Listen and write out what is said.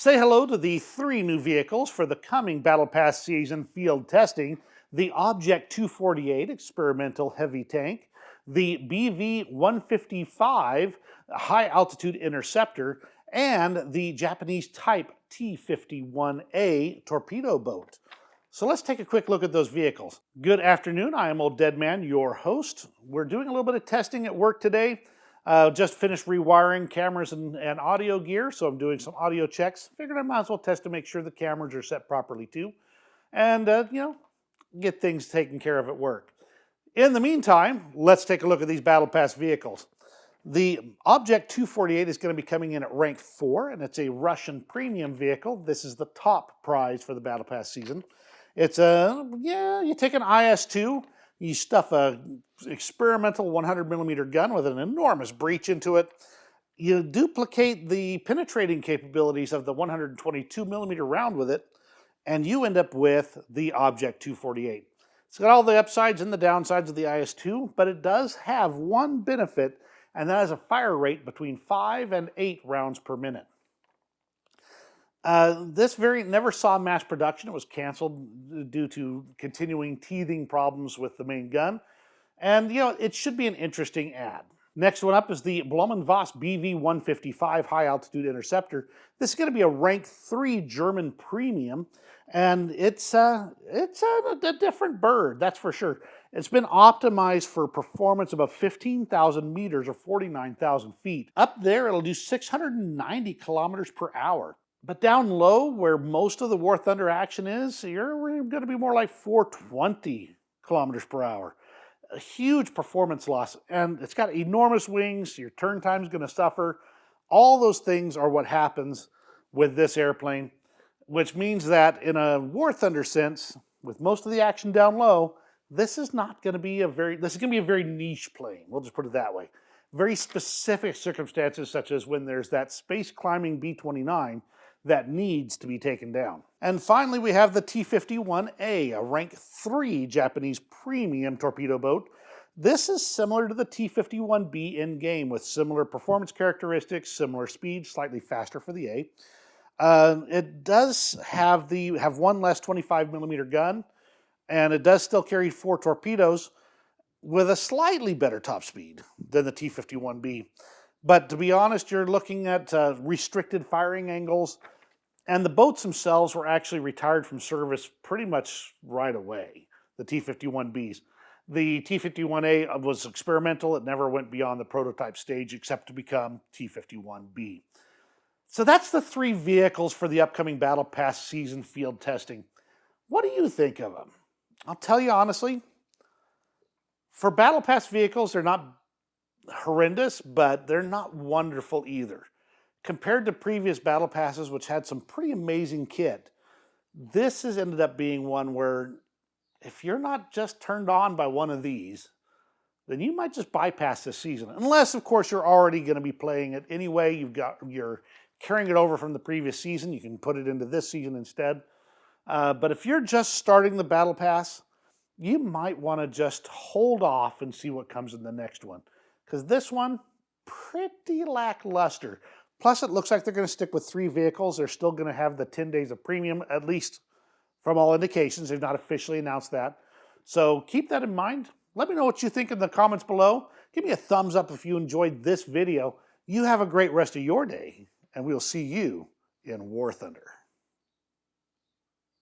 Say hello to the three new vehicles for the coming Battle Pass season field testing: the Object 248 Experimental Heavy Tank, the BV-155 High Altitude Interceptor, and the Japanese Type T-51A Torpedo Boat. So let's take a quick look at those vehicles. Good afternoon, I am Old Dead Man, your host. We're doing a little bit of testing at work today. Just finished rewiring cameras and audio gear, so I'm doing some audio checks. Figured I might as well test to make sure the cameras are set properly too. And, get things taken care of at work. In the meantime, let's take a look at these Battle Pass vehicles. The Object 248 is going to be coming in at rank 4, and it's a Russian premium vehicle. This is the top prize for the Battle Pass season. It's you take an IS-2, you stuff a experimental 100mm gun with an enormous breech into it. You duplicate the penetrating capabilities of the 122mm round with it, and you end up with the Object 248. It's got all the upsides and the downsides of the IS-2, but it does have one benefit, and that is a fire rate between 5 and 8 rounds per minute. This variant never saw mass production. It was canceled due to continuing teething problems with the main gun. And, it should be an interesting ad. Next one up is the Blumenvoss BV-155 High Altitude Interceptor. This is going to be a rank 3 German premium, and it's a different bird, that's for sure. It's been optimized for performance above 15,000 meters or 49,000 feet. Up there, it'll do 690 kilometers per hour. But down low, where most of the War Thunder action is, you're going to be more like 420 kilometers per hour. A huge performance loss, and it's got enormous wings. Your turn time is going to suffer. All those things are what happens with this airplane, which means that in a War Thunder sense, with most of the action down low, this is going to be a very niche plane. We'll just put it that way. Very specific circumstances, such as when there's that space climbing B-29 that needs to be taken down. And finally, we have the T-51A, a rank 3 Japanese premium torpedo boat. This is similar to the T-51B in-game with similar performance characteristics, similar speed, slightly faster for the A. It does have one less 25mm gun, and it does still carry 4 torpedoes with a slightly better top speed than the T-51B. But to be honest, you're looking at restricted firing angles, and the boats themselves were actually retired from service pretty much right away, the T-51Bs. The T-51A was experimental. It never went beyond the prototype stage except to become T-51B. So that's the 3 vehicles for the upcoming Battle Pass season field testing. What do you think of them? I'll tell you honestly, for Battle Pass vehicles, they're not horrendous, but they're not wonderful either. Compared to previous Battle Passes, which had some pretty amazing kit, this has ended up being one where if you're not just turned on by one of these, then you might just bypass this season. Unless, of course, you're already going to be playing it anyway. You're carrying it over from the previous season. You can put it into this season instead. But if you're just starting the Battle Pass, you might want to just hold off and see what comes in the next one. Because this one, pretty lackluster. Plus, it looks like they're going to stick with 3 vehicles. They're still going to have the 10 days of premium, at least from all indications. They've not officially announced that. So keep that in mind. Let me know what you think in the comments below. Give me a thumbs up if you enjoyed this video. You have a great rest of your day, and we'll see you in War Thunder.